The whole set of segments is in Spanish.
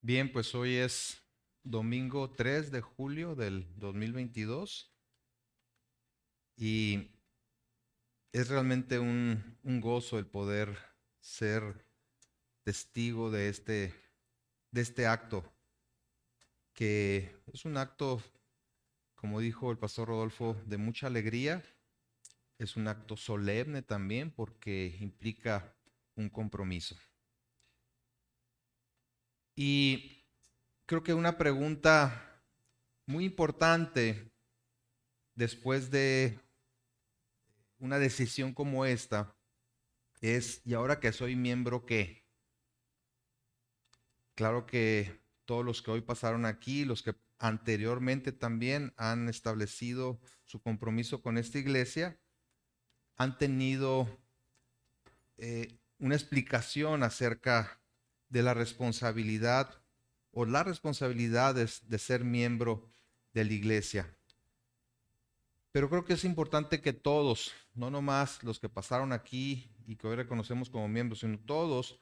Bien, pues hoy es domingo 3 de julio del 2022 y es realmente un gozo el poder ser testigo de este acto, que es un acto, como dijo el pastor Rodolfo, de mucha alegría. Es un acto solemne también porque implica un compromiso. Y creo que una pregunta muy importante después de una decisión como esta es, ¿y ahora que soy miembro qué? Claro que todos los que hoy pasaron aquí, los que anteriormente también han establecido su compromiso con esta iglesia, han tenido una explicación acerca de la responsabilidad o las responsabilidades de ser miembro de la iglesia. Pero creo que es importante que todos, no nomás los que pasaron aquí y que hoy reconocemos como miembros, sino todos,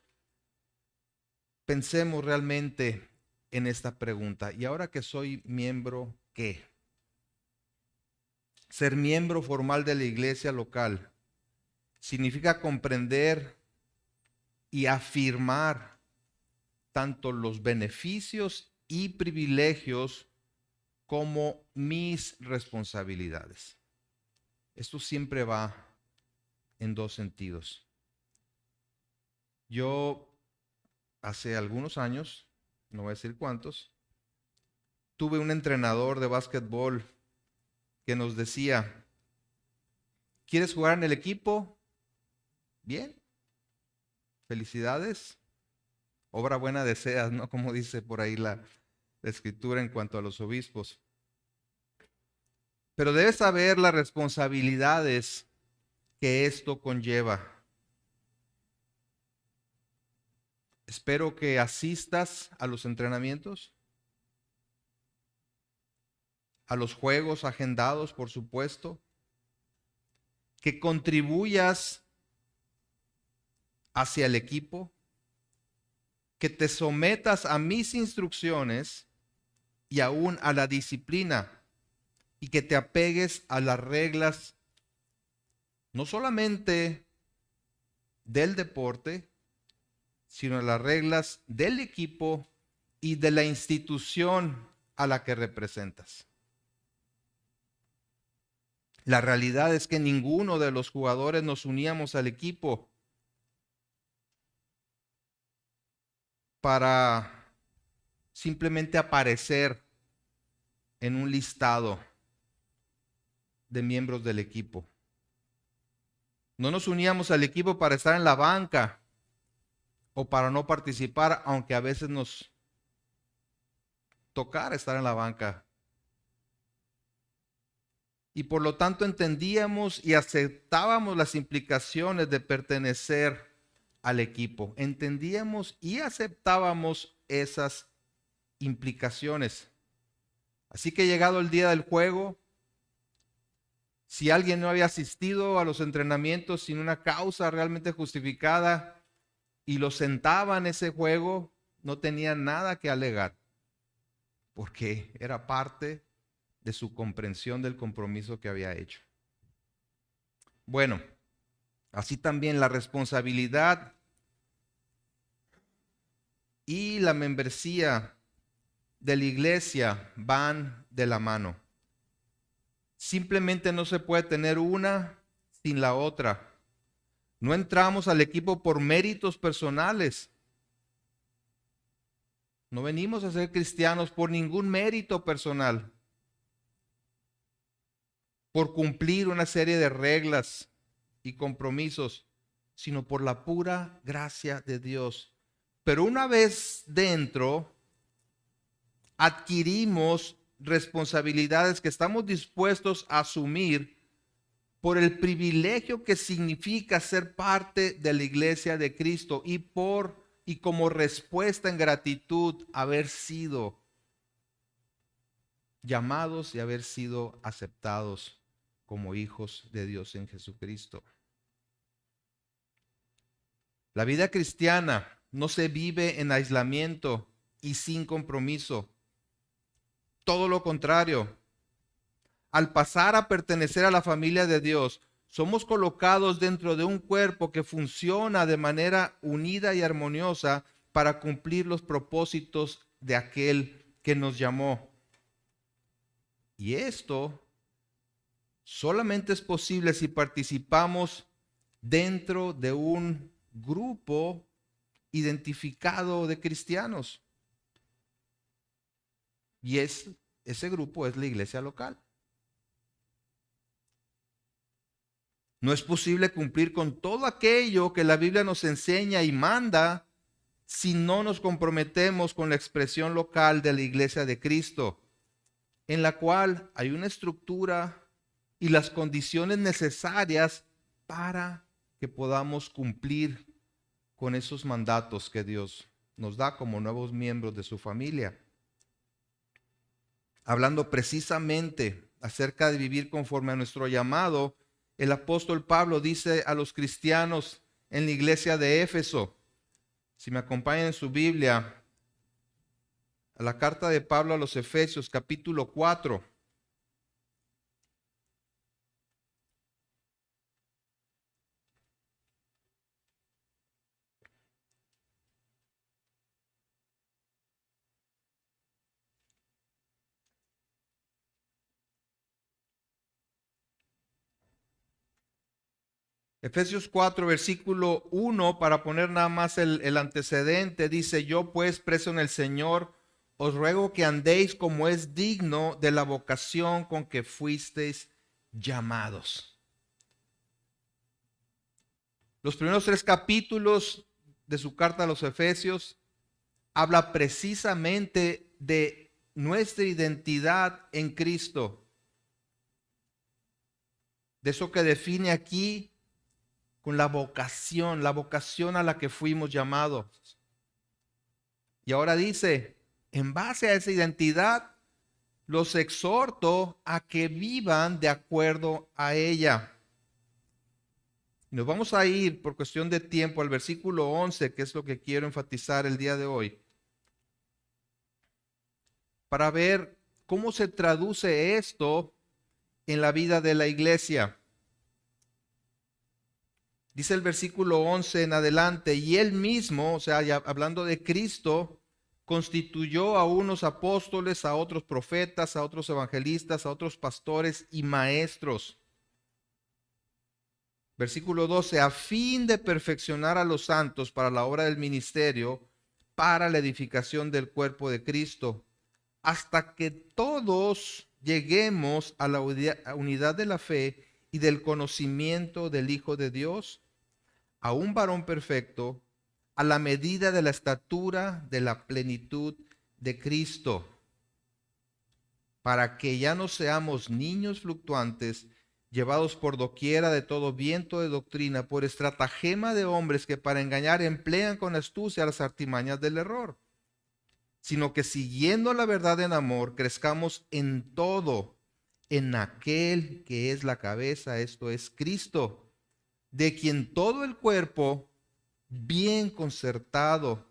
pensemos realmente en esta pregunta. ¿Y ahora que soy miembro, qué? Ser miembro formal de la iglesia local significa comprender y afirmar tanto los beneficios y privilegios como mis responsabilidades. Esto siempre va en dos sentidos. Yo hace algunos años, no voy a decir cuántos, tuve un entrenador de básquetbol que nos decía, ¿quieres jugar en el equipo? Bien, felicidades, obra buena deseas, ¿no? Como dice por ahí la escritura en cuanto a los obispos. Pero debes saber las responsabilidades que esto conlleva. Espero que asistas a los entrenamientos, a los juegos agendados, por supuesto, que contribuyas hacia el equipo, que te sometas a mis instrucciones y aún a la disciplina y que te apegues a las reglas, no solamente del deporte, sino a las reglas del equipo y de la institución a la que representas. La realidad es que ninguno de los jugadores nos uníamos al equipo para simplemente aparecer en un listado de miembros del equipo. No nos uníamos al equipo para estar en la banca o para no participar, aunque a veces nos tocara estar en la banca. Y por lo tanto entendíamos y aceptábamos las implicaciones de pertenecer al equipo. Entendíamos y aceptábamos esas implicaciones. Así que llegado el día del juego, si alguien no había asistido a los entrenamientos sin una causa realmente justificada y lo sentaba en ese juego, no tenía nada que alegar, porque era parte de su comprensión del compromiso que había hecho. Bueno, así también la responsabilidad y la membresía de la iglesia van de la mano. Simplemente no se puede tener una sin la otra. No entramos al equipo por méritos personales. No venimos a ser cristianos por ningún mérito personal, por cumplir una serie de reglas y compromisos, sino por la pura gracia de Dios. Pero una vez dentro, adquirimos responsabilidades que estamos dispuestos a asumir por el privilegio que significa ser parte de la iglesia de Cristo y como respuesta en gratitud haber sido llamados y haber sido aceptados como hijos de Dios en Jesucristo. La vida cristiana no se vive en aislamiento, y sin compromiso. Todo lo contrario. Al pasar a pertenecer a la familia de Dios, somos colocados dentro de un cuerpo que funciona de manera unida y armoniosa para cumplir los propósitos de aquel que nos llamó. Y esto solamente es posible si participamos dentro de un grupo identificado de cristianos. Y ese grupo es la iglesia local. No es posible cumplir con todo aquello que la Biblia nos enseña y manda si no nos comprometemos con la expresión local de la iglesia de Cristo, en la cual hay una estructura y las condiciones necesarias para que podamos cumplir con esos mandatos que Dios nos da como nuevos miembros de su familia. Hablando precisamente acerca de vivir conforme a nuestro llamado, el apóstol Pablo dice a los cristianos en la iglesia de Éfeso, si me acompañan en su Biblia, a la carta de Pablo a los Efesios, capítulo 4. Efesios 4, versículo 1, para poner nada más el antecedente, dice: yo pues, preso en el Señor, os ruego que andéis como es digno de la vocación con que fuisteis llamados. Los primeros 3 capítulos de su carta a los Efesios habla precisamente de nuestra identidad en Cristo. De eso que define aquí con la vocación a la que fuimos llamados. Y ahora dice, en base a esa identidad, los exhorto a que vivan de acuerdo a ella. Nos vamos a ir por cuestión de tiempo al versículo 11, que es lo que quiero enfatizar el día de hoy, para ver cómo se traduce esto en la vida de la iglesia. Dice el versículo 11 en adelante, y él mismo, o sea, ya hablando de Cristo, constituyó a unos apóstoles, a otros profetas, a otros evangelistas, a otros pastores y maestros. Versículo 12, a fin de perfeccionar a los santos para la obra del ministerio, para la edificación del cuerpo de Cristo, hasta que todos lleguemos a la unidad de la fe y del conocimiento del Hijo de Dios, a un varón perfecto, a la medida de la estatura de la plenitud de Cristo, para que ya no seamos niños fluctuantes, llevados por doquiera de todo viento de doctrina, por estratagema de hombres que para engañar emplean con astucia las artimañas del error, sino que siguiendo la verdad en amor, crezcamos en todo, en aquel que es la cabeza, esto es Cristo, de quien todo el cuerpo, bien concertado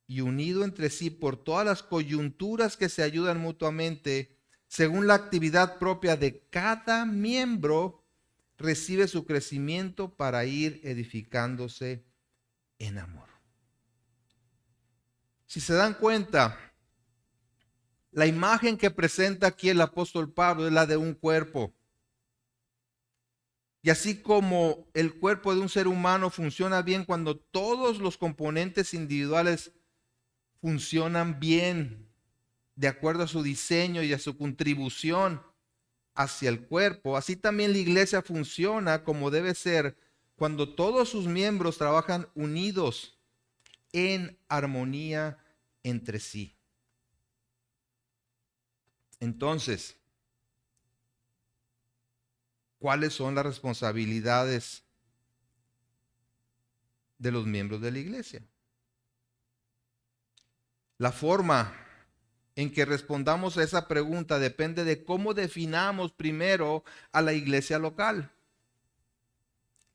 y unido entre sí por todas las coyunturas que se ayudan mutuamente, según la actividad propia de cada miembro, recibe su crecimiento para ir edificándose en amor. Si se dan cuenta, la imagen que presenta aquí el apóstol Pablo es la de un cuerpo. Y así como el cuerpo de un ser humano funciona bien cuando todos los componentes individuales funcionan bien, de acuerdo a su diseño y a su contribución hacia el cuerpo, así también la iglesia funciona como debe ser cuando todos sus miembros trabajan unidos en armonía entre sí. Entonces, ¿cuáles son las responsabilidades de los miembros de la iglesia? La forma en que respondamos a esa pregunta depende de cómo definamos primero a la iglesia local.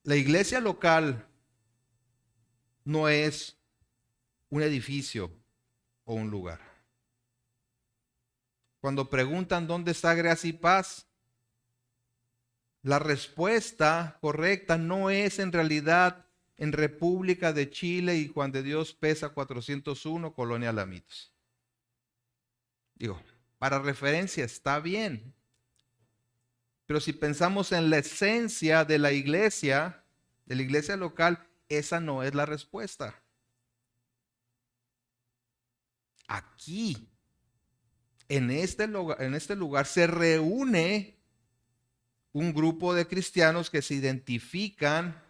La iglesia local no es un edificio o un lugar. Cuando preguntan dónde está gracia y paz, la respuesta correcta no es en realidad en República de Chile y Juan de Dios pesa 401, Colonia Alamitos. Digo, para referencia está bien. Pero si pensamos en la esencia de la iglesia local, esa no es la respuesta. Aquí, en este lugar, se reúne un grupo de cristianos que se identifican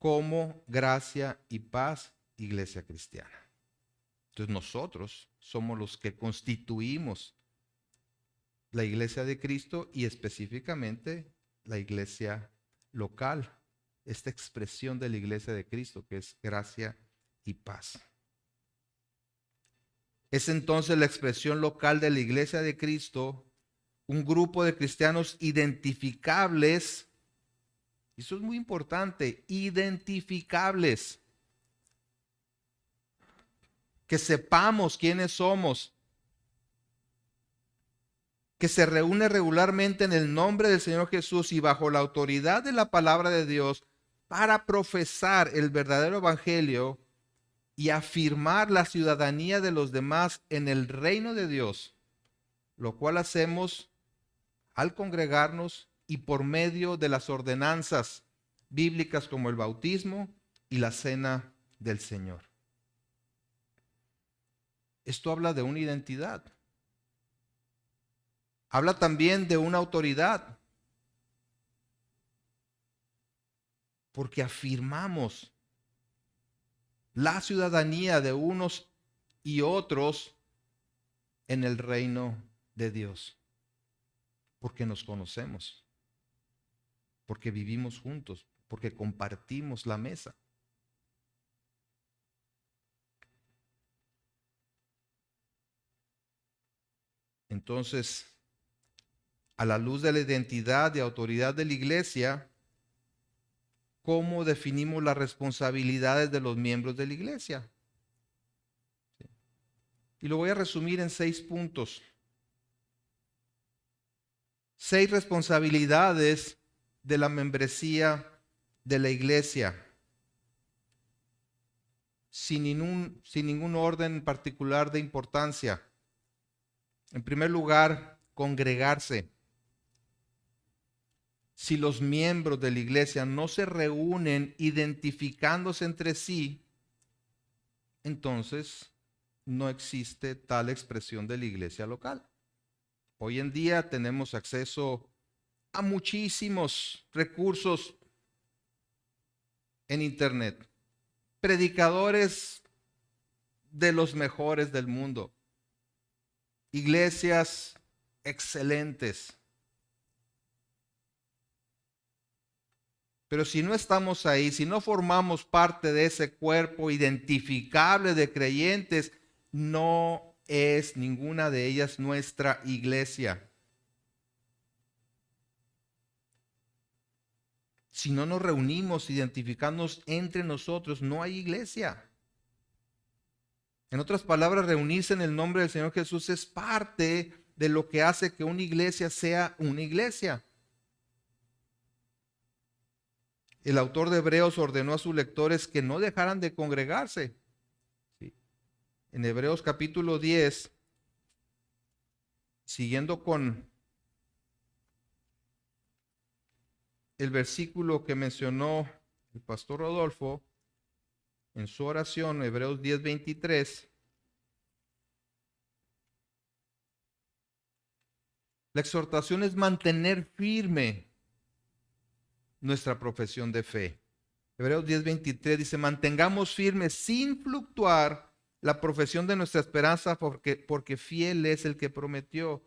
como Gracia y Paz, Iglesia Cristiana. Entonces nosotros somos los que constituimos la iglesia de Cristo y específicamente la iglesia local, esta expresión de la iglesia de Cristo que es gracia y paz. Es entonces la expresión local de la iglesia de Cristo, un grupo de cristianos identificables, y eso es muy importante, identificables, que sepamos quiénes somos, que se reúne regularmente en el nombre del Señor Jesús y bajo la autoridad de la palabra de Dios para profesar el verdadero evangelio y afirmar la ciudadanía de los demás en el reino de Dios, lo cual hacemos al congregarnos y por medio de las ordenanzas bíblicas como el bautismo y la cena del Señor. Esto habla de una identidad. Habla también de una autoridad, porque afirmamos la ciudadanía de unos y otros en el reino de Dios, porque nos conocemos, porque vivimos juntos, porque compartimos la mesa. Entonces, a la luz de la identidad y autoridad de la iglesia, ¿cómo definimos las responsabilidades de los miembros de la iglesia? Y lo voy a resumir en 6 puntos. 6 responsabilidades de la membresía de la iglesia, sin ningún orden particular de importancia. En primer lugar, congregarse. Si los miembros de la iglesia no se reúnen identificándose entre sí, entonces no existe tal expresión de la iglesia local. Hoy en día tenemos acceso a muchísimos recursos en internet, predicadores de los mejores del mundo, iglesias excelentes. Pero si no estamos ahí, si no formamos parte de ese cuerpo identificable de creyentes, no es ninguna de ellas nuestra iglesia. Si no nos reunimos, identificándonos entre nosotros, no hay iglesia. En otras palabras, reunirse en el nombre del Señor Jesús es parte de lo que hace que una iglesia sea una iglesia. El autor de Hebreos ordenó a sus lectores que no dejaran de congregarse. ¿Sí? En Hebreos capítulo 10, siguiendo con el versículo que mencionó el pastor Rodolfo en su oración, Hebreos 10, 23, la exhortación es mantener firme nuestra profesión de fe. Hebreos 10:23 dice, mantengamos firme sin fluctuar la profesión de nuestra esperanza porque fiel es el que prometió.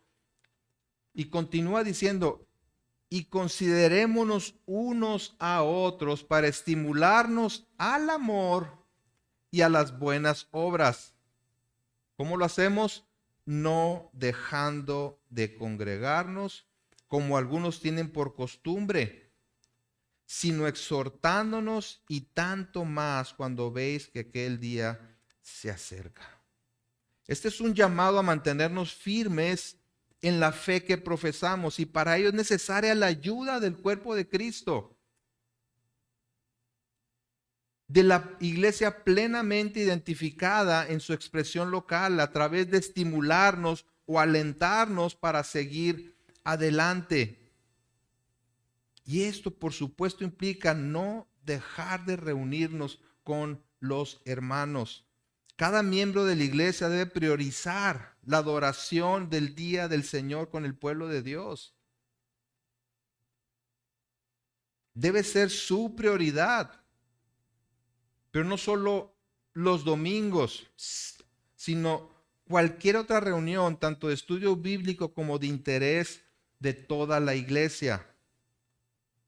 Y continúa diciendo, y considerémonos unos a otros para estimularnos al amor y a las buenas obras. ¿Cómo lo hacemos? No dejando de congregarnos como algunos tienen por costumbre, sino exhortándonos y tanto más cuando veis que aquel día se acerca. Este es un llamado a mantenernos firmes en la fe que profesamos, y para ello es necesaria la ayuda del cuerpo de Cristo, de la iglesia plenamente identificada en su expresión local, a través de estimularnos o alentarnos para seguir adelante. Y esto, por supuesto, implica no dejar de reunirnos con los hermanos. Cada miembro de la iglesia debe priorizar la adoración del día del Señor con el pueblo de Dios. Debe ser su prioridad. Pero no solo los domingos, sino cualquier otra reunión, tanto de estudio bíblico como de interés de toda la iglesia.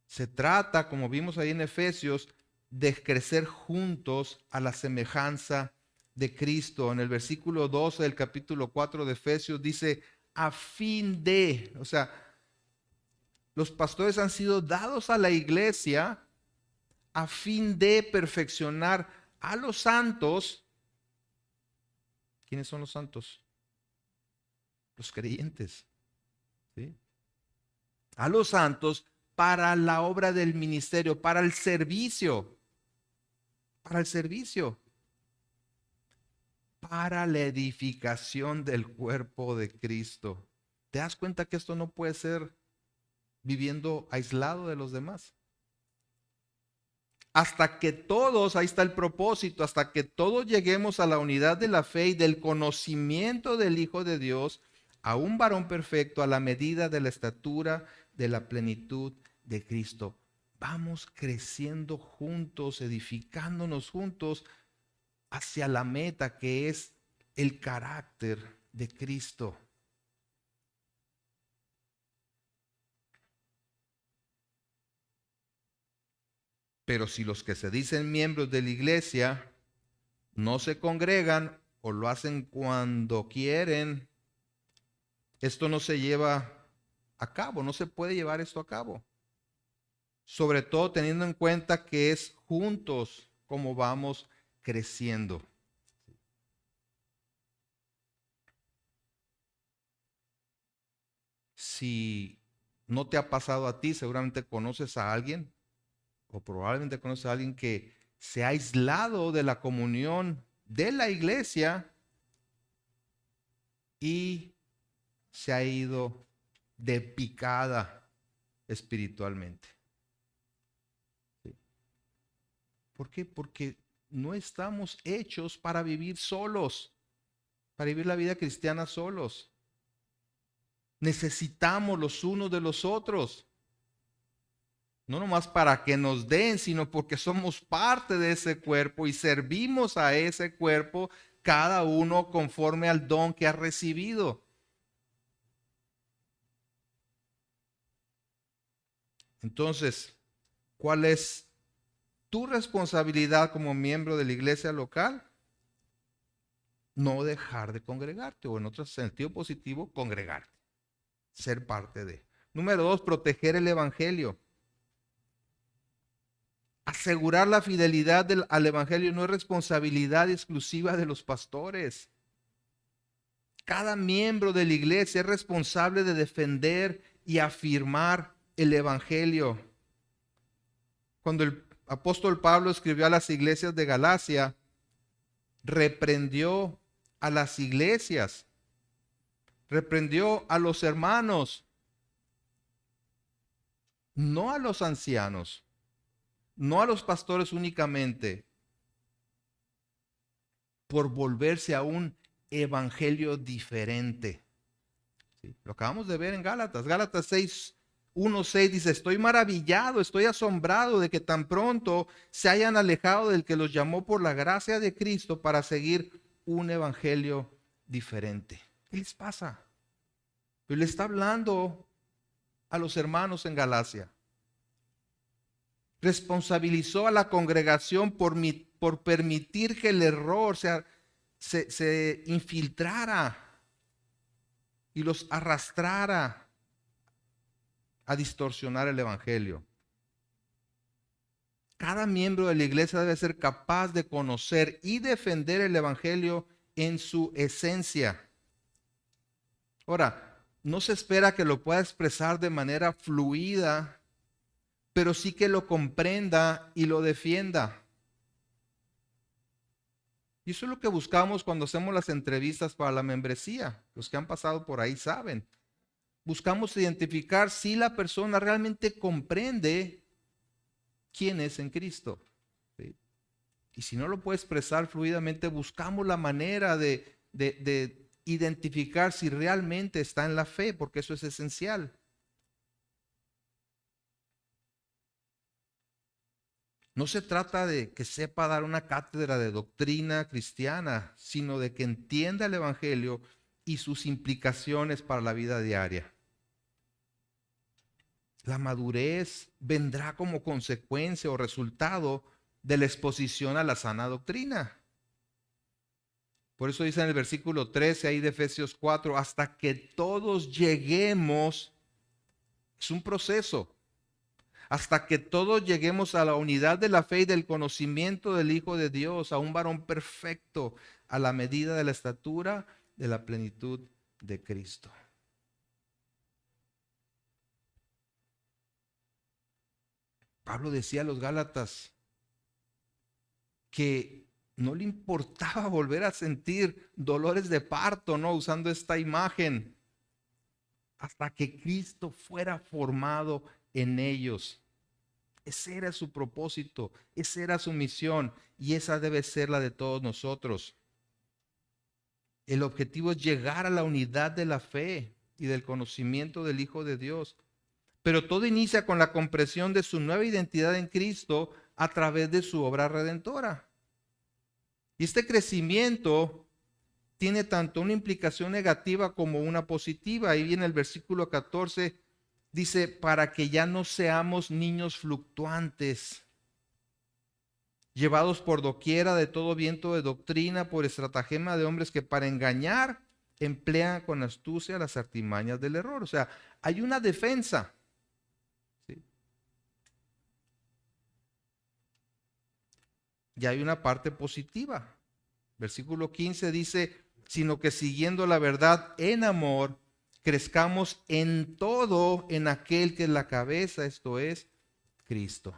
Se trata, como vimos ahí en Efesios, de crecer juntos a la semejanza de Cristo. En el versículo 12 del capítulo 4 de Efesios dice, a fin de, o sea, los pastores han sido dados a la iglesia a fin de perfeccionar a los santos. ¿Quiénes son los santos? Los creyentes, ¿sí? A los santos para la obra del ministerio, para el servicio, para la edificación del cuerpo de Cristo. ¿Te das cuenta que esto no puede ser viviendo aislado de los demás? Hasta que todos, ahí está el propósito, hasta que todos lleguemos a la unidad de la fe y del conocimiento del Hijo de Dios, a un varón perfecto, a la medida de la estatura de la plenitud de Cristo. Vamos creciendo juntos, edificándonos juntos hacia la meta que es el carácter de Cristo. Pero si los que se dicen miembros de la iglesia no se congregan o lo hacen cuando quieren, esto no se lleva a cabo, no se puede llevar esto a cabo. Sobre todo teniendo en cuenta que es juntos como vamos creciendo. Si no te ha pasado a ti, seguramente conoces a alguien, o probablemente conoces a alguien que se ha aislado de la comunión de la iglesia y se ha ido de picada espiritualmente. ¿Sí? ¿Por qué? Porque no estamos hechos para vivir solos, para vivir la vida cristiana solos. Necesitamos los unos de los otros. No nomás para que nos den, sino porque somos parte de ese cuerpo y servimos a ese cuerpo, cada uno conforme al don que ha recibido. Entonces, ¿cuál es tu responsabilidad como miembro de la iglesia local? No dejar de congregarte, o en otro sentido positivo, congregarte, ser parte de. Número 2, proteger el evangelio. Asegurar la fidelidad al evangelio no es responsabilidad exclusiva de los pastores. Cada miembro de la iglesia es responsable de defender y afirmar el evangelio. Cuando el apóstol Pablo escribió a las iglesias de Galacia, reprendió a las iglesias, reprendió a los hermanos, no a los ancianos, no a los pastores únicamente, por volverse a un evangelio diferente. ¿Sí? Lo acabamos de ver en Gálatas. Gálatas 6, 1:6 dice, estoy maravillado, estoy asombrado de que tan pronto se hayan alejado del que los llamó por la gracia de Cristo para seguir un evangelio diferente. ¿Qué les pasa? Pero le está hablando a los hermanos en Galacia. Responsabilizó a la congregación por permitir que el error se infiltrara y los arrastrara a distorsionar el evangelio. Cada miembro de la iglesia debe ser capaz de conocer y defender el evangelio en su esencia. Ahora, no se espera que lo pueda expresar de manera fluida, pero sí que lo comprenda y lo defienda. Y eso es lo que buscamos cuando hacemos las entrevistas para la membresía. Los que han pasado por ahí saben. Buscamos identificar si la persona realmente comprende quién es en Cristo. ¿Sí? Y si no lo puede expresar fluidamente, buscamos la manera de identificar si realmente está en la fe, porque eso es esencial. No se trata de que sepa dar una cátedra de doctrina cristiana, sino de que entienda el Evangelio y sus implicaciones para la vida diaria. La madurez vendrá como consecuencia o resultado de la exposición a la sana doctrina. Por eso dice en el versículo 13 ahí de Efesios 4, hasta que todos lleguemos, es un proceso, hasta que todos lleguemos a la unidad de la fe y del conocimiento del Hijo de Dios, a un varón perfecto, a la medida de la estatura de la plenitud de Cristo. Pablo decía a los Gálatas que no le importaba volver a sentir dolores de parto, ¿no? Usando esta imagen, hasta que Cristo fuera formado en ellos. Ese era su propósito, esa era su misión y esa debe ser la de todos nosotros. El objetivo es llegar a la unidad de la fe y del conocimiento del Hijo de Dios. Pero todo inicia con la comprensión de su nueva identidad en Cristo a través de su obra redentora. Y este crecimiento tiene tanto una implicación negativa como una positiva. Ahí viene el versículo 14, dice, para que ya no seamos niños fluctuantes, llevados por doquiera de todo viento de doctrina, por estratagema de hombres que para engañar emplean con astucia las artimañas del error. O sea, hay una defensa. ¿Sí? Y hay una parte positiva. Versículo 15 dice, sino que siguiendo la verdad en amor, crezcamos en todo en aquel que es la cabeza, esto es, Cristo.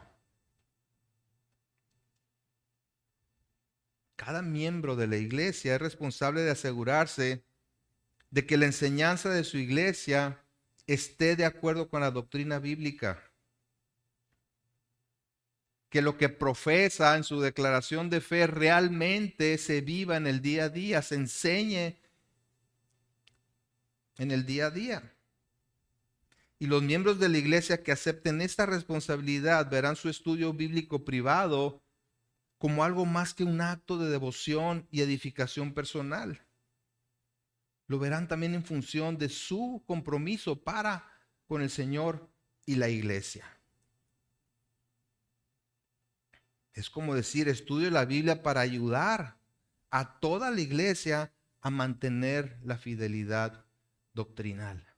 Cada miembro de la iglesia es responsable de asegurarse de que la enseñanza de su iglesia esté de acuerdo con la doctrina bíblica. Que lo que profesa en su declaración de fe realmente se viva en el día a día, se enseñe en el día a día. Y los miembros de la iglesia que acepten esta responsabilidad verán su estudio bíblico privado como algo más que un acto de devoción y edificación personal. Lo verán también en función de su compromiso para con el Señor y la iglesia. Es como decir, estudio la Biblia para ayudar a toda la iglesia a mantener la fidelidad doctrinal.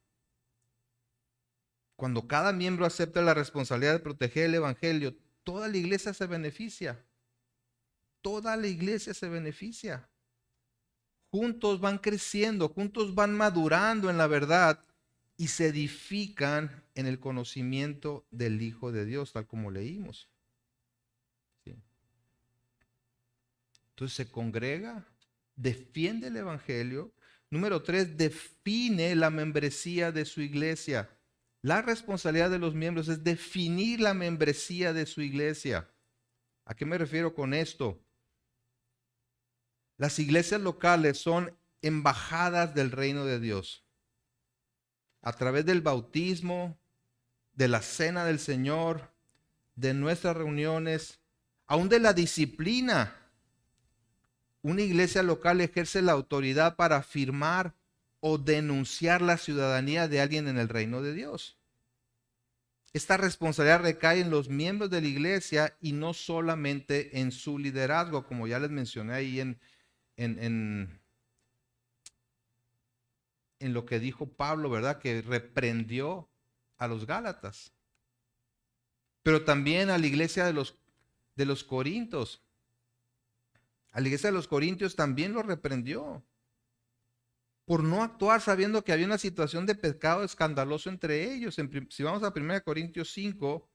Cuando cada miembro acepta la responsabilidad de proteger el evangelio, toda la iglesia se beneficia. Toda la iglesia se beneficia. Juntos van creciendo, juntos van madurando en la verdad y se edifican en el conocimiento del Hijo de Dios, tal como leímos. ¿Sí? Entonces se congrega, defiende el evangelio. Número 3, define la membresía de su iglesia. La responsabilidad de los miembros es definir la membresía de su iglesia. ¿A qué me refiero con esto? Las iglesias locales son embajadas del reino de Dios. A través del bautismo, de la cena del Señor, de nuestras reuniones, aún de la disciplina. Una iglesia local ejerce la autoridad para afirmar o denunciar la ciudadanía de alguien en el reino de Dios. Esta responsabilidad recae en los miembros de la iglesia y no solamente en su liderazgo, como ya les mencioné ahí en lo que dijo Pablo, ¿verdad? Que reprendió a los Gálatas. Pero también a la iglesia de los Corintios. A la iglesia de los Corintios también lo reprendió por no actuar sabiendo que había una situación de pecado escandaloso entre ellos. Si vamos a 1 Corintios 5,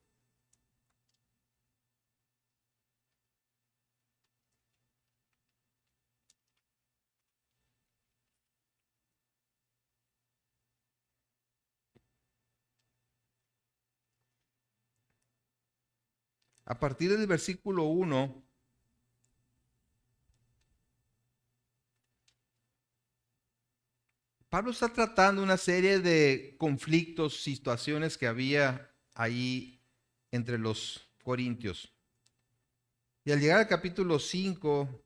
a partir del versículo 1, Pablo está tratando una serie de conflictos, situaciones que había ahí entre los corintios. Y al llegar al capítulo 5,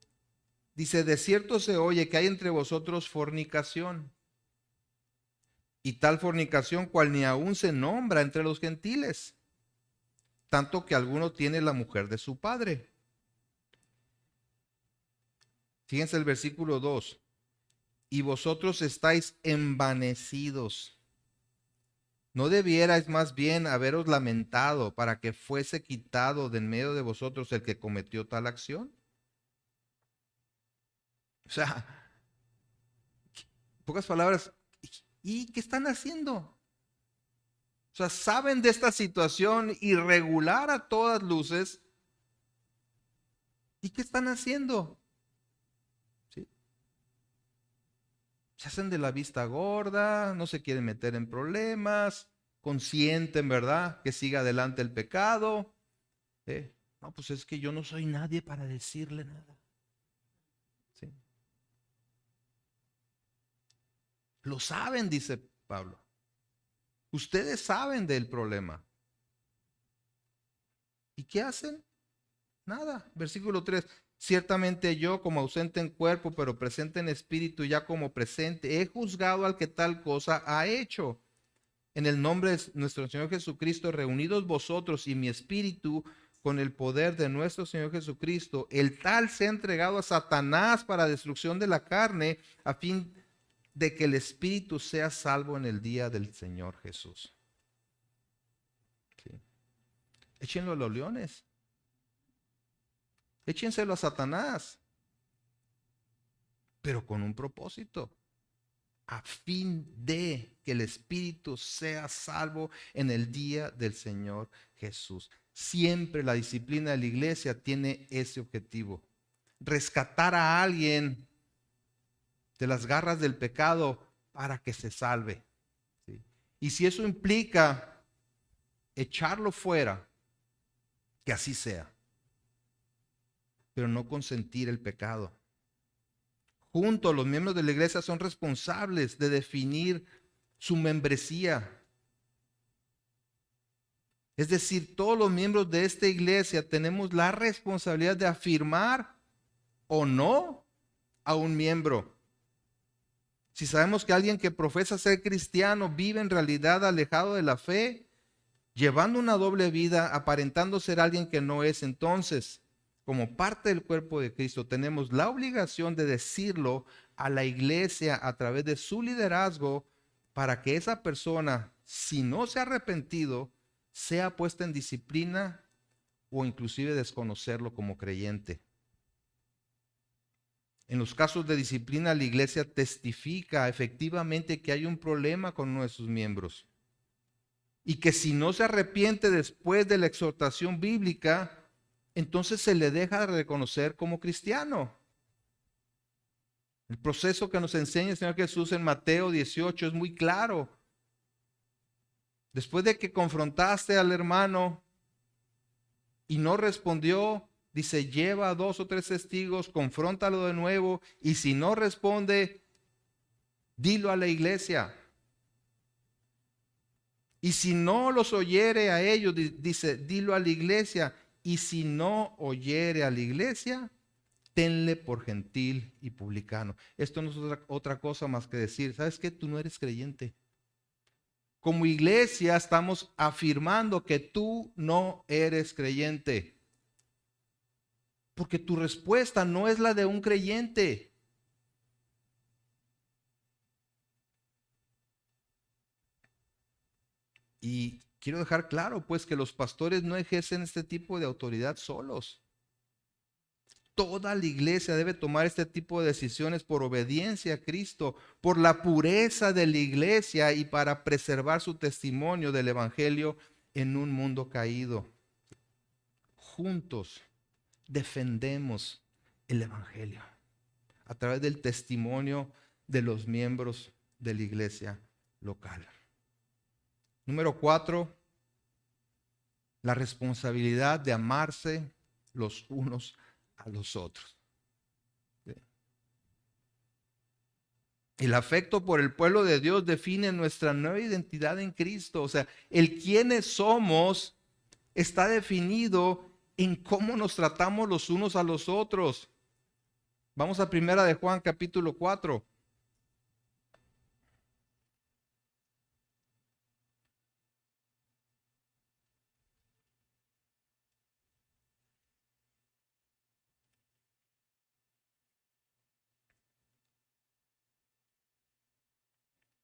dice, de cierto se oye que hay entre vosotros fornicación, y tal fornicación cual ni aún se nombra entre los gentiles, tanto que alguno tiene la mujer de su padre. Fíjense el versículo 2. Y vosotros estáis envanecidos. ¿No debierais más bien haberos lamentado para que fuese quitado de en medio de vosotros el que cometió tal acción? O sea, en pocas palabras, ¿y qué están haciendo? O sea, saben de esta situación irregular a todas luces. ¿Y qué están haciendo? ¿Sí? Se hacen de la vista gorda, no se quieren meter en problemas, consienten, ¿verdad? Que siga adelante el pecado. No, pues es que yo no soy nadie para decirle nada. ¿Sí? Lo saben, dice Pablo. Ustedes saben del problema. ¿Y qué hacen? Nada. Versículo 3. Ciertamente yo, como ausente en cuerpo, pero presente en espíritu, ya como presente, he juzgado al que tal cosa ha hecho. En el nombre de nuestro Señor Jesucristo, reunidos vosotros y mi espíritu con el poder de nuestro Señor Jesucristo, el tal se ha entregado a Satanás para destrucción de la carne, a fin de que el espíritu sea salvo en el día del Señor Jesús. ¿Sí? Échenlo a los leones. Échenselo a Satanás, pero con un propósito, a fin de que el espíritu sea salvo en el día del Señor Jesús. Siempre la disciplina de la iglesia tiene ese objetivo: rescatar a alguien de las garras del pecado para que se salve. ¿Sí? Y si eso implica echarlo fuera, que así sea, pero no consentir el pecado. Juntos, los miembros de la iglesia son responsables de definir su membresía. Es decir, todos los miembros de esta iglesia tenemos la responsabilidad de afirmar o no a un miembro. Si sabemos que alguien que profesa ser cristiano vive en realidad alejado de la fe, llevando una doble vida, aparentando ser alguien que no es, entonces, como parte del cuerpo de Cristo, tenemos la obligación de decirlo a la iglesia a través de su liderazgo, para que esa persona, si no se ha arrepentido, sea puesta en disciplina o inclusive desconocerlo como creyente. En los casos de disciplina, la iglesia testifica efectivamente que hay un problema con uno de sus miembros, y que si no se arrepiente después de la exhortación bíblica, entonces se le deja de reconocer como cristiano. El proceso que nos enseña el Señor Jesús en Mateo 18 es muy claro. Después de que confrontaste al hermano y no respondió, dice, lleva a 2 o 3 testigos, confróntalo de nuevo, y si no responde, dilo a la iglesia. Y si no los oyere a ellos, dice, dilo a la iglesia. Y si no oyere a la iglesia, tenle por gentil y publicano. Esto no es otra cosa más que decir, ¿sabes qué? Tú no eres creyente. Como iglesia estamos afirmando que tú no eres creyente, porque tu respuesta no es la de un creyente. Y quiero dejar claro, pues, que los pastores no ejercen este tipo de autoridad solos. Toda la iglesia debe tomar este tipo de decisiones por obediencia a Cristo, por la pureza de la iglesia y para preservar su testimonio del evangelio en un mundo caído. Juntos defendemos el evangelio a través del testimonio de los miembros de la iglesia local. Número 4, la responsabilidad de amarse los unos a los otros. El afecto por el pueblo de Dios define nuestra nueva identidad en Cristo. O sea, el quiénes somos está definido en cómo nos tratamos los unos a los otros. Vamos a primera de Juan capítulo 4.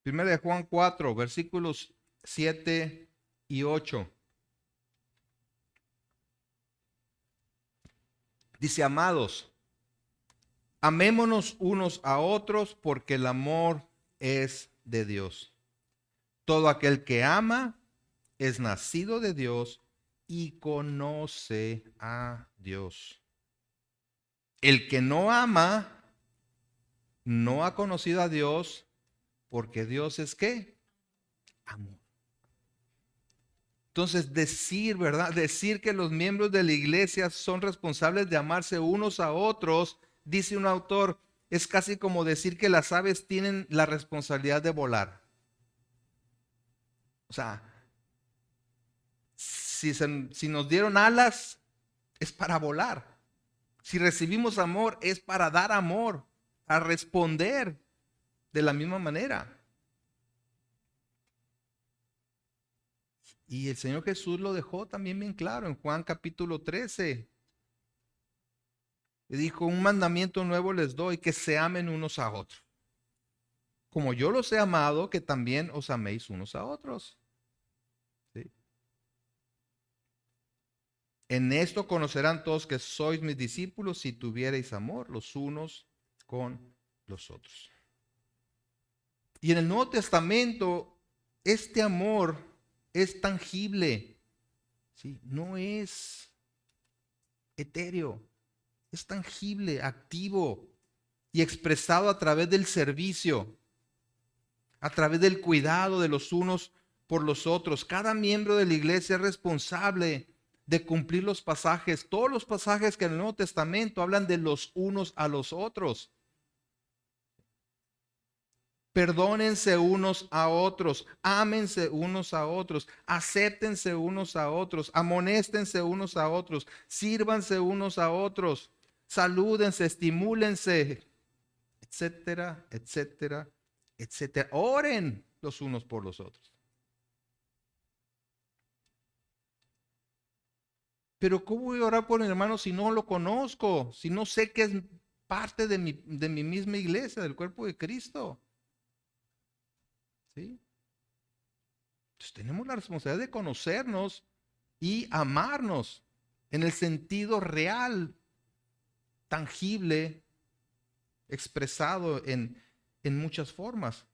Primera de Juan 4, versículos 7 y 8. Dice, amados, amémonos unos a otros porque el amor es de Dios. Todo aquel que ama es nacido de Dios y conoce a Dios. El que no ama no ha conocido a Dios, porque Dios es ¿qué? Amor. Entonces decir, ¿verdad? Decir que los miembros de la iglesia son responsables de amarse unos a otros, dice un autor, es casi como decir que las aves tienen la responsabilidad de volar. O sea, si nos dieron alas, es para volar. Si recibimos amor, es para dar amor, a responder de la misma manera. Y el Señor Jesús lo dejó también bien claro en Juan capítulo 13. Le dijo, un mandamiento nuevo les doy, que se amen unos a otros. Como yo los he amado, que también os améis unos a otros. ¿Sí? En esto conocerán todos que sois mis discípulos si tuviereis amor los unos con los otros. Y en el Nuevo Testamento, este amor es tangible, ¿sí? No es etéreo, es tangible, activo y expresado a través del servicio, a través del cuidado de los unos por los otros. Cada miembro de la iglesia es responsable de cumplir los pasajes. Todos los pasajes que en el Nuevo Testamento hablan de los unos a los otros. Perdónense unos a otros, ámense unos a otros, acéptense unos a otros, amonéstense unos a otros, sírvanse unos a otros, salúdense, estimúlense, etcétera, etcétera, etcétera. Oren los unos por los otros. Pero ¿cómo voy a orar por mi hermano si no lo conozco? Si no sé que es parte de mi misma iglesia, del cuerpo de Cristo. ¿Sí? Entonces tenemos la responsabilidad de conocernos y amarnos en el sentido real, tangible, expresado en muchas formas.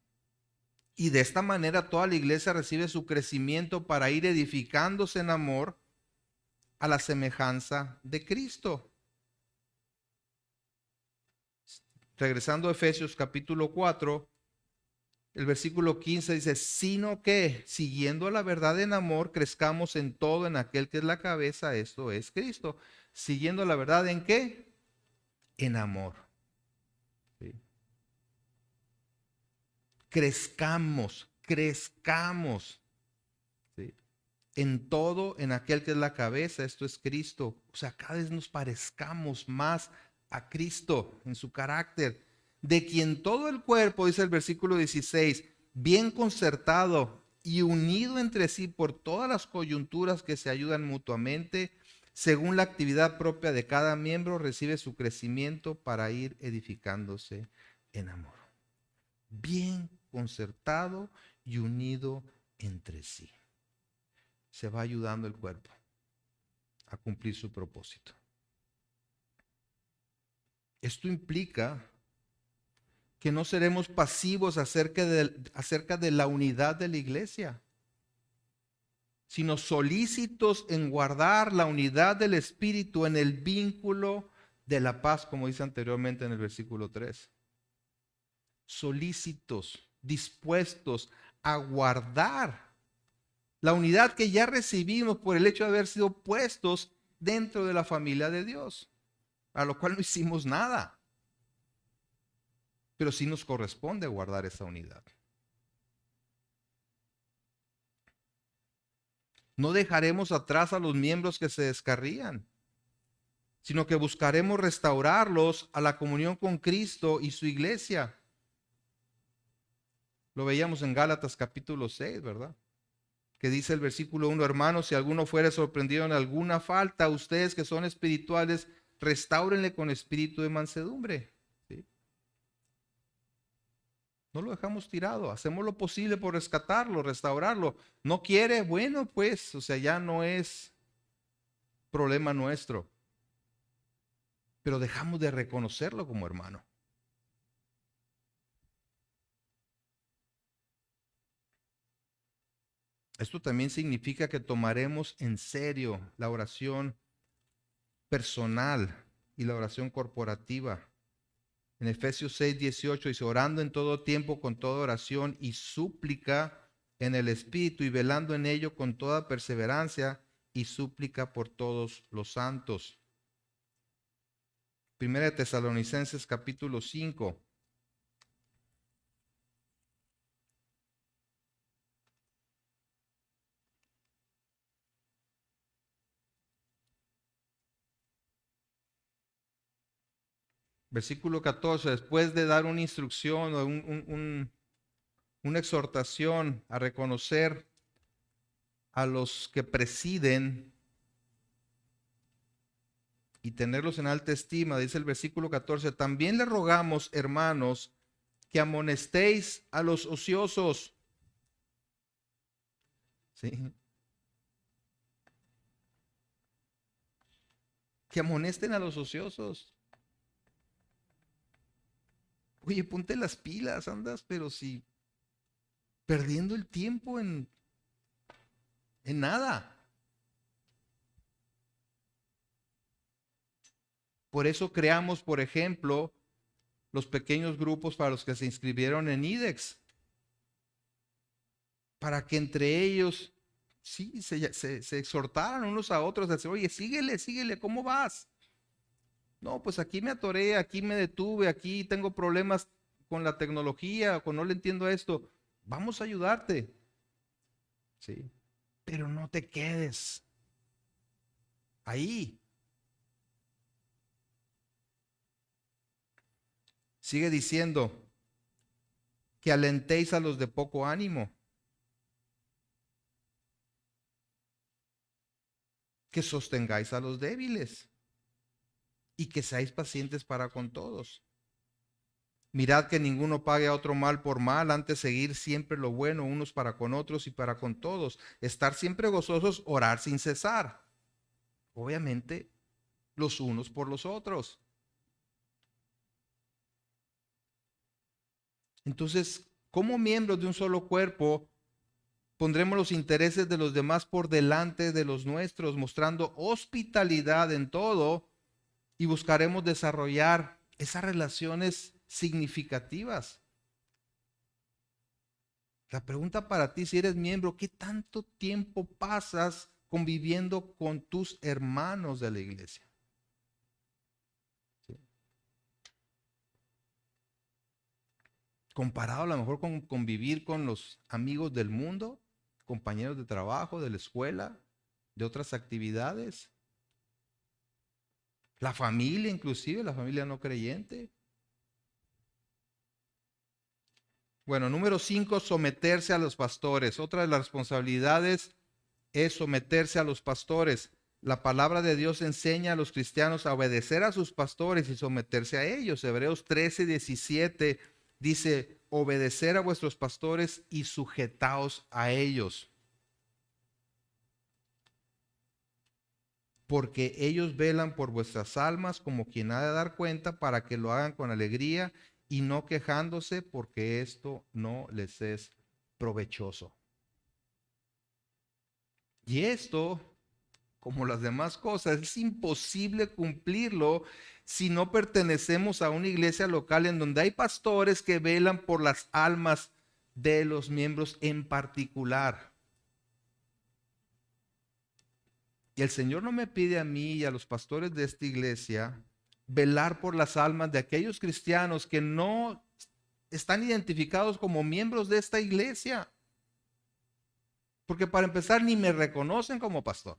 Y de esta manera toda la iglesia recibe su crecimiento para ir edificándose en amor a la semejanza de Cristo. Regresando a Efesios capítulo 4, el versículo 15 dice, sino que siguiendo la verdad en amor, crezcamos en todo en aquel que es la cabeza, esto es Cristo. Siguiendo la verdad ¿en qué? En amor. ¿Sí? Crezcamos, crezcamos. ¿Sí? En todo en aquel que es la cabeza, esto es Cristo. O sea, cada vez nos parezcamos más a Cristo en su carácter, de quien todo el cuerpo, dice el versículo 16, bien concertado y unido entre sí por todas las coyunturas que se ayudan mutuamente, según la actividad propia de cada miembro, recibe su crecimiento para ir edificándose en amor. Bien concertado y unido entre sí. Se va ayudando el cuerpo a cumplir su propósito. Esto implica que no seremos pasivos acerca de la unidad de la iglesia, sino solícitos en guardar la unidad del Espíritu en el vínculo de la paz, como dice anteriormente en el versículo 3. Solícitos, dispuestos a guardar la unidad que ya recibimos por el hecho de haber sido puestos dentro de la familia de Dios, a lo cual no hicimos nada, pero sí nos corresponde guardar esa unidad. No dejaremos atrás a los miembros que se descarrían, sino que buscaremos restaurarlos a la comunión con Cristo y su iglesia. Lo veíamos en Gálatas capítulo 6, ¿verdad? Que dice el versículo 1, hermanos, si alguno fuere sorprendido en alguna falta, ustedes que son espirituales, restáurenle con espíritu de mansedumbre. ¿Sí? No lo dejamos tirado, hacemos lo posible por rescatarlo, restaurarlo. No quiere, bueno, pues, o sea, ya no es problema nuestro. Pero dejamos de reconocerlo como hermano. Esto también significa que tomaremos en serio la oración personal y la oración corporativa. En Efesios 6:18 dice, orando en todo tiempo con toda oración y súplica en el Espíritu y velando en ello con toda perseverancia y súplica por todos los santos. Primera de Tesalonicenses capítulo 5. Versículo 14, después de dar una instrucción o una exhortación a reconocer a los que presiden y tenerlos en alta estima, dice el versículo 14, también le rogamos, hermanos, que amonestéis a los ociosos. ¿Sí? Que amonesten a los ociosos. Oye, ponte las pilas, andas, pero si perdiendo el tiempo en nada. Por eso creamos, por ejemplo, los pequeños grupos para los que se inscribieron en IDEX. Para que entre ellos, sí, se exhortaran unos a otros a decir, oye, síguele, ¿cómo vas? No, pues aquí me atoré, aquí me detuve, aquí tengo problemas con la tecnología, o no le entiendo esto. Vamos a ayudarte. Sí. Pero no te quedes ahí. Sigue diciendo que alentéis a los de poco ánimo, que sostengáis a los débiles y que seáis pacientes para con todos. Mirad que ninguno pague a otro mal por mal, antes seguir siempre lo bueno unos para con otros y para con todos. Estar siempre gozosos, orar sin cesar. Obviamente, los unos por los otros. Entonces, como miembros de un solo cuerpo, pondremos los intereses de los demás por delante de los nuestros, mostrando hospitalidad en todo y buscaremos desarrollar esas relaciones significativas. La pregunta para ti, si eres miembro, ¿qué tanto tiempo pasas conviviendo con tus hermanos de la iglesia? ¿Sí? Comparado a lo mejor con convivir con los amigos del mundo, compañeros de trabajo, de la escuela, de otras actividades, la familia inclusive, la familia no creyente. Bueno, número 5, someterse a los pastores. Otra de las responsabilidades es someterse a los pastores. La palabra de Dios enseña a los cristianos a obedecer a sus pastores y someterse a ellos. Hebreos 13:17 dice, obedecer a vuestros pastores y sujetaos a ellos. porque ellos velan por vuestras almas como quien ha de dar cuenta, para que lo hagan con alegría y no quejándose, porque esto no les es provechoso. Y esto, como las demás cosas, es imposible cumplirlo si no pertenecemos a una iglesia local en donde hay pastores que velan por las almas de los miembros en particular. Y el Señor no me pide a mí y a los pastores de esta iglesia velar por las almas de aquellos cristianos que no están identificados como miembros de esta iglesia. Porque para empezar ni me reconocen como pastor.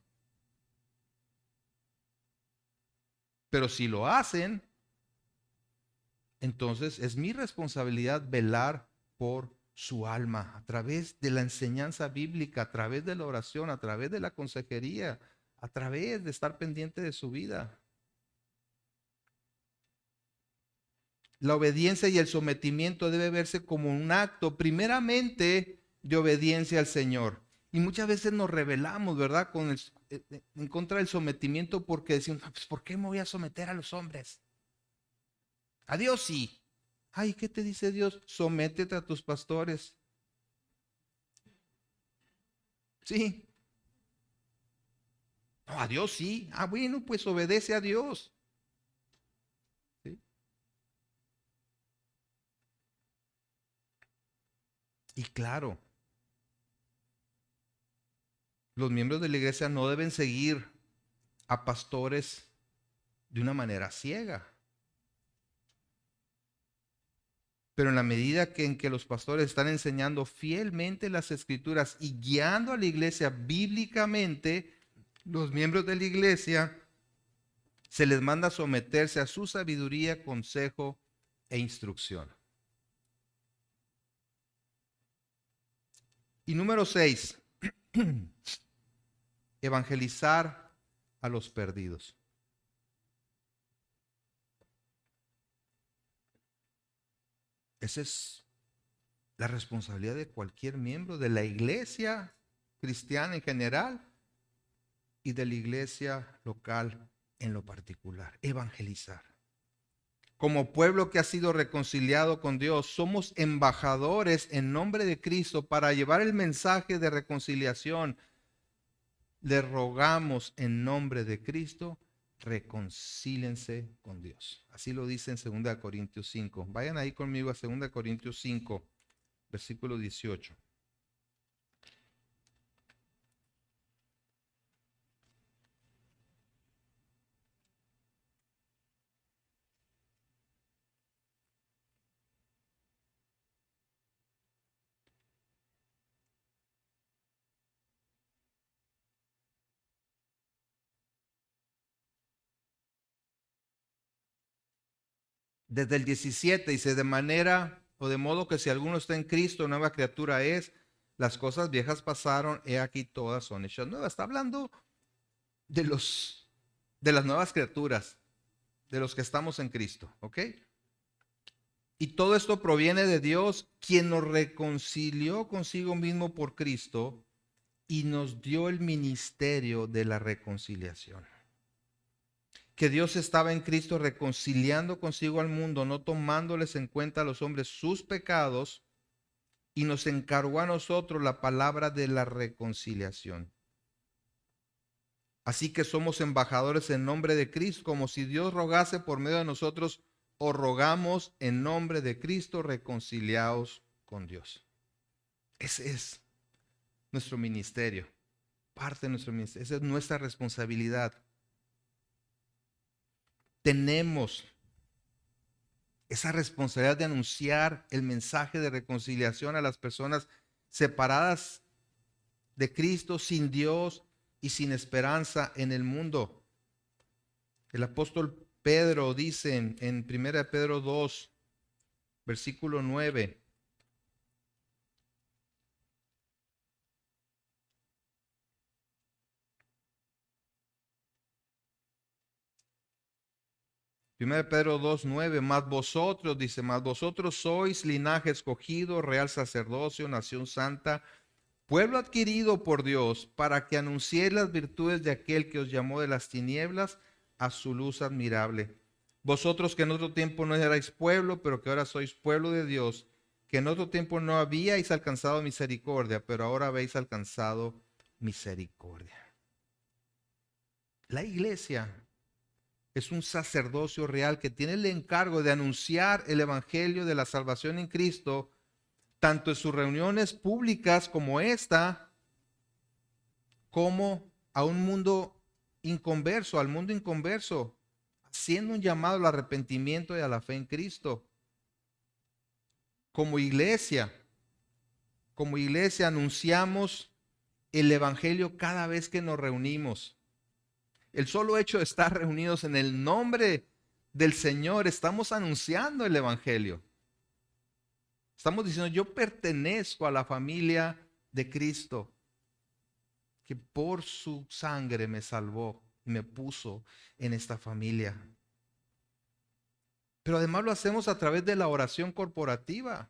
Pero si lo hacen, entonces es mi responsabilidad velar por su alma a través de la enseñanza bíblica, a través de la oración, a través de la consejería, a través de estar pendiente de su vida. La obediencia y el sometimiento debe verse como un acto primeramente de obediencia al Señor. Y muchas veces nos rebelamos, ¿verdad? En contra del sometimiento porque decimos, pues, ¿por qué me voy a someter a los hombres? A Dios sí. Ay, ¿qué te dice Dios? Sométete a tus pastores. Sí. No, a Dios sí. Ah, bueno, pues obedece a Dios. ¿Sí? Y claro, los miembros de la iglesia no deben seguir a pastores de una manera ciega. Pero en la medida en que los pastores están enseñando fielmente las escrituras y guiando a la iglesia bíblicamente, los miembros de la iglesia se les manda someterse a su sabiduría, consejo e instrucción. Y número 6, evangelizar a los perdidos. Esa es la responsabilidad de cualquier miembro de la iglesia cristiana en general y de la iglesia local en lo particular. Evangelizar. Como pueblo que ha sido reconciliado con Dios, somos embajadores en nombre de Cristo para llevar el mensaje de reconciliación. Le rogamos en nombre de Cristo, reconcílense con Dios. Así lo dice en 2 Corintios 5. Vayan ahí conmigo a 2 Corintios 5, versículo 18. Desde el 17 dice, de manera o de modo que si alguno está en Cristo, nueva criatura es, las cosas viejas pasaron, he aquí todas son hechas nuevas. Está hablando de las nuevas criaturas, de los que estamos en Cristo, ¿ok? Y todo esto proviene de Dios, quien nos reconcilió consigo mismo por Cristo y nos dio el ministerio de la reconciliación. Que Dios estaba en Cristo reconciliando consigo al mundo, no tomándoles en cuenta a los hombres sus pecados, y nos encargó a nosotros la palabra de la reconciliación. Así que somos embajadores en nombre de Cristo, como si Dios rogase por medio de nosotros, o rogamos en nombre de Cristo, reconciliados con Dios. Ese es nuestro ministerio, parte de nuestro ministerio, esa es nuestra responsabilidad. Tenemos esa responsabilidad de anunciar el mensaje de reconciliación a las personas separadas de Cristo, sin Dios y sin esperanza en el mundo. El apóstol Pedro dice en 1 Pedro 2, versículo 9. Primero Pedro 2:9, más vosotros, dice, más vosotros sois linaje escogido, real sacerdocio, nación santa, pueblo adquirido por Dios, para que anunciéis las virtudes de aquel que os llamó de las tinieblas a su luz admirable. Vosotros que en otro tiempo no erais pueblo, pero que ahora sois pueblo de Dios, que en otro tiempo no habíais alcanzado misericordia, pero ahora habéis alcanzado misericordia. La iglesia es un sacerdocio real que tiene el encargo de anunciar el evangelio de la salvación en Cristo, tanto en sus reuniones públicas como esta, como a un mundo inconverso, al mundo inconverso, haciendo un llamado al arrepentimiento y a la fe en Cristo. Como iglesia anunciamos el evangelio cada vez que nos reunimos. El solo hecho de estar reunidos en el nombre del Señor, estamos anunciando el evangelio. Estamos diciendo, yo pertenezco a la familia de Cristo, que por su sangre me salvó y me puso en esta familia. Pero además lo hacemos a través de la oración corporativa,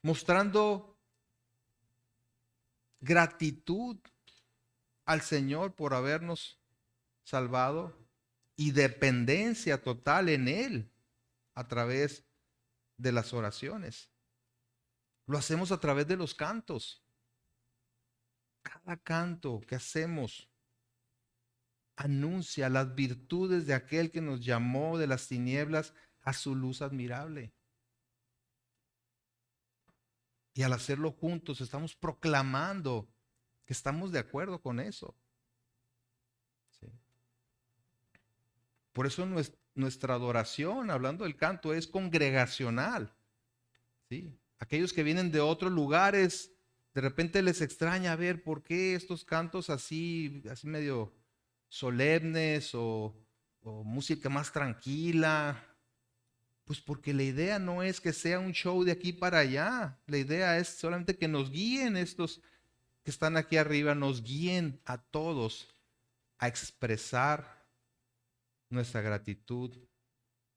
mostrando gratitud al Señor por habernos salvado y dependencia total en Él a través de las oraciones. Lo hacemos a través de los cantos. Cada canto que hacemos anuncia las virtudes de aquel que nos llamó de las tinieblas a su luz admirable. Y al hacerlo juntos estamos proclamando que estamos de acuerdo con eso. ¿Sí? Por eso nuestra adoración, hablando del canto, es congregacional. ¿Sí? Aquellos que vienen de otros lugares, de repente les extraña ver por qué estos cantos así medio solemnes o música más tranquila. Pues porque la idea no es que sea un show de aquí para allá. La idea es solamente que nos guíen estos que están aquí arriba, nos guíen a todos a expresar nuestra gratitud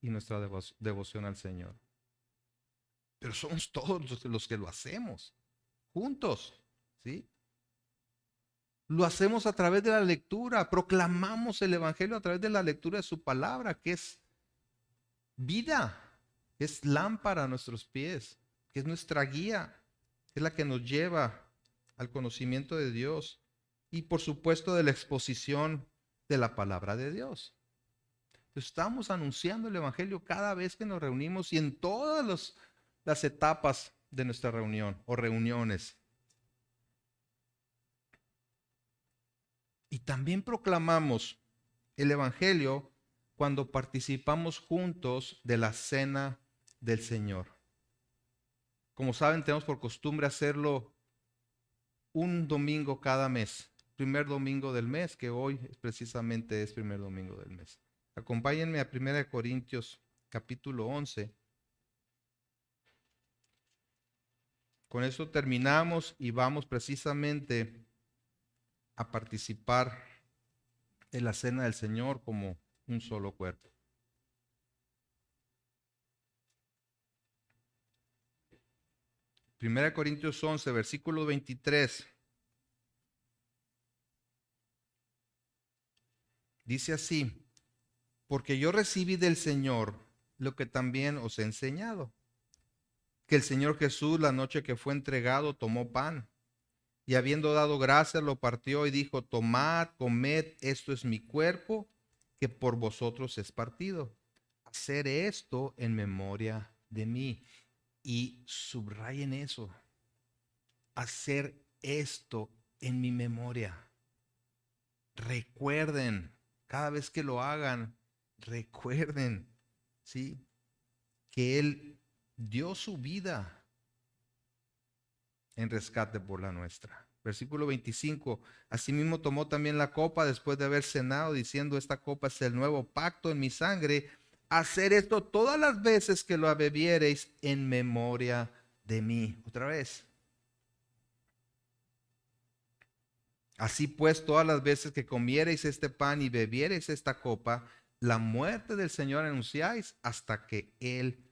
y nuestra devoción al Señor. Pero somos todos los que lo hacemos, juntos, ¿sí? Lo hacemos a través de la lectura, proclamamos el Evangelio a través de la lectura de su palabra, que es vida, que es lámpara a nuestros pies, que es nuestra guía, que es la que nos lleva al conocimiento de Dios y por supuesto de la exposición de la palabra de Dios. Estamos anunciando el Evangelio cada vez que nos reunimos y en todas las etapas de nuestra reunión o reuniones. Y también proclamamos el Evangelio cuando participamos juntos de la cena del Señor. Como saben, tenemos por costumbre hacerlo un domingo cada mes, primer domingo del mes, que hoy precisamente es primer domingo del mes. Acompáñenme a 1 Corintios capítulo 11. Con eso terminamos y vamos precisamente a participar en la cena del Señor como un solo cuerpo. Primera Corintios 11, versículo 23. Dice así: porque yo recibí del Señor lo que también os he enseñado, que el Señor Jesús, la noche que fue entregado, tomó pan, y habiendo dado gracias, lo partió y dijo: tomad, comed, esto es mi cuerpo, que por vosotros es partido. Hacer esto en memoria de mí. Y subrayen eso. Hacer esto en mi memoria. Recuerden, cada vez que lo hagan, recuerden, ¿sí?, que Él dio su vida en rescate por la nuestra. Versículo 25. Asimismo tomó también la copa después de haber cenado, diciendo: esta copa es el nuevo pacto en mi sangre. Hacer esto todas las veces que lo bebiereis en memoria de mí. Otra vez. Así pues, todas las veces que comiereis este pan y bebiereis esta copa, la muerte del Señor anunciáis hasta que Él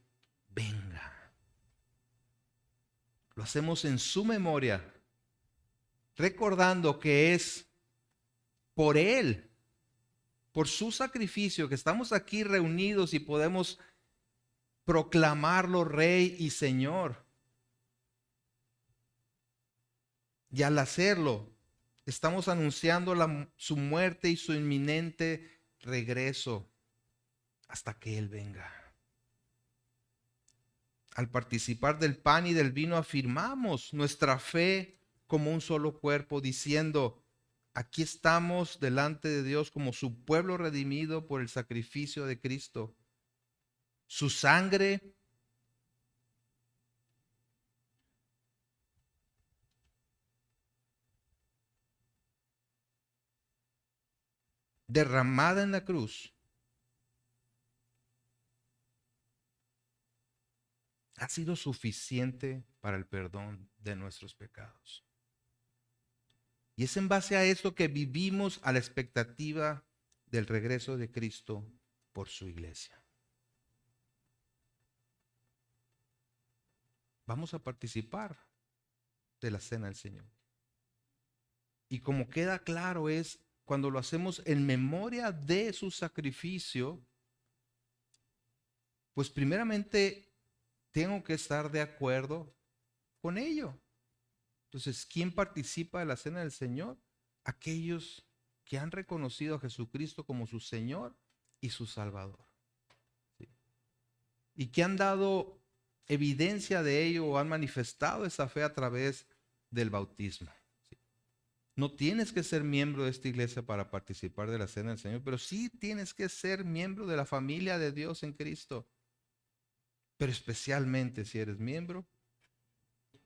venga. Lo hacemos en su memoria, recordando que es por Él, por su sacrificio, que estamos aquí reunidos y podemos proclamarlo Rey y Señor. Y al hacerlo, estamos anunciando su muerte y su inminente regreso hasta que Él venga. Al participar del pan y del vino afirmamos nuestra fe como un solo cuerpo, diciendo, aquí estamos delante de Dios como su pueblo redimido por el sacrificio de Cristo. Su sangre derramada en la cruz ha sido suficiente para el perdón de nuestros pecados. Y es en base a esto que vivimos a la expectativa del regreso de Cristo por su iglesia. Vamos a participar de la cena del Señor. Y como queda claro es cuando lo hacemos en memoria de su sacrificio, pues primeramente tengo que estar de acuerdo con ello. Entonces, ¿quién participa de la cena del Señor? Aquellos que han reconocido a Jesucristo como su Señor y su Salvador. ¿Sí? Y que han dado evidencia de ello o han manifestado esa fe a través del bautismo. ¿Sí? No tienes que ser miembro de esta iglesia para participar de la cena del Señor, pero sí tienes que ser miembro de la familia de Dios en Cristo. Pero especialmente si eres miembro,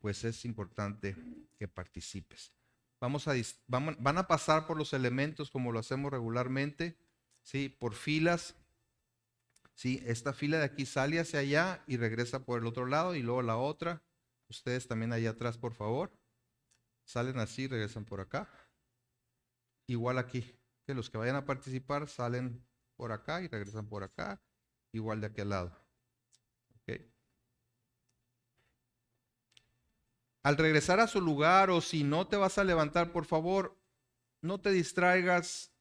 pues es importante que participes. Van a pasar por los elementos como lo hacemos regularmente, ¿sí? Por filas. ¿Sí? Esta fila de aquí sale hacia allá y regresa por el otro lado y luego la otra. Ustedes también allá atrás, por favor. Salen así y regresan por acá. Igual aquí, que los que vayan a participar salen por acá y regresan por acá. Igual de aquel lado. ¿Okay? Al regresar a su lugar o si no te vas a levantar, por favor, no te distraigas.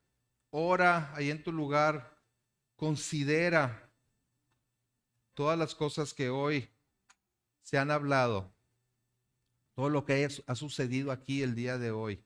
Ora ahí en tu lugar. Considera todas las cosas que hoy se han hablado. Todo lo que ha sucedido aquí el día de hoy.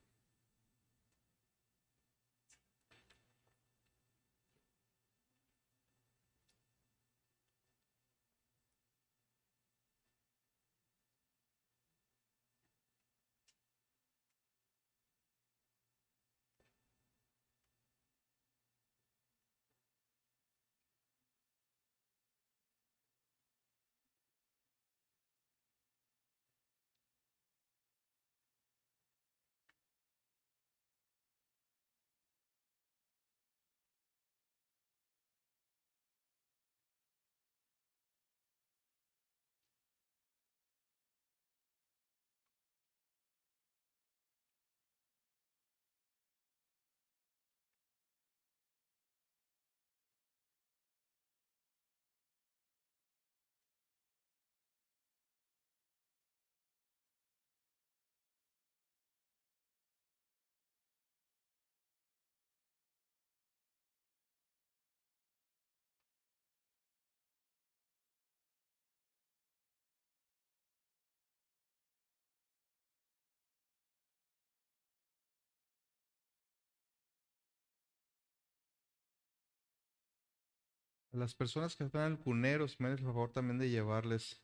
A las personas que están en el cunero, si me haces el favor también de llevarles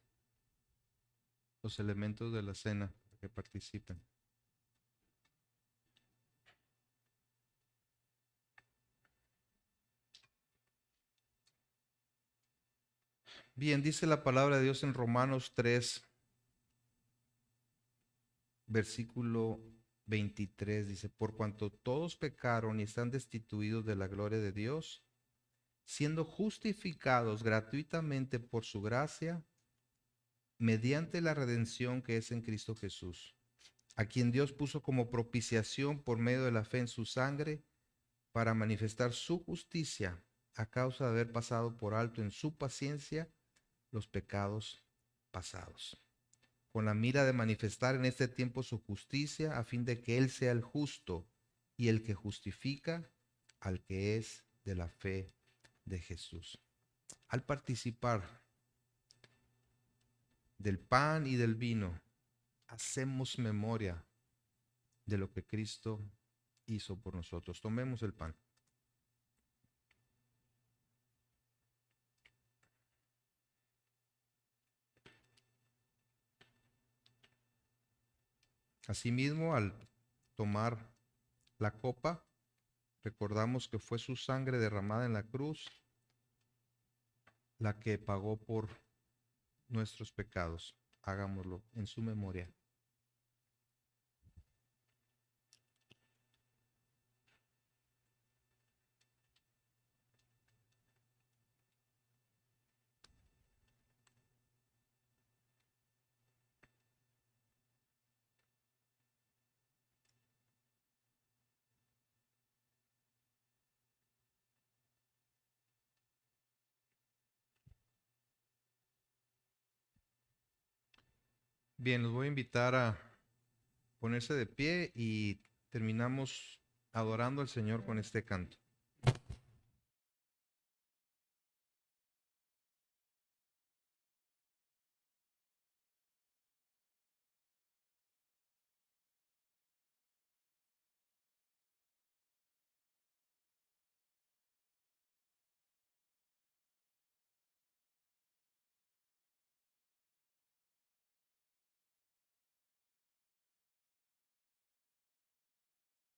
los elementos de la cena para que participen. Bien, dice la palabra de Dios en Romanos 3, versículo 23, dice, por cuanto todos pecaron y están destituidos de la gloria de Dios, siendo justificados gratuitamente por su gracia, mediante la redención que es en Cristo Jesús, a quien Dios puso como propiciación por medio de la fe en su sangre, para manifestar su justicia a causa de haber pasado por alto en su paciencia los pecados pasados. con la mira de manifestar en este tiempo su justicia, a fin de que Él sea el justo y el que justifica al que es de la fe de Jesús. Al participar del pan y del vino, hacemos memoria de lo que Cristo hizo por nosotros. Tomemos el pan. Asimismo, al tomar la copa, recordamos que fue su sangre derramada en la cruz la que pagó por nuestros pecados. Hagámoslo en su memoria. Bien, los voy a invitar a ponerse de pie y terminamos adorando al Señor con este canto.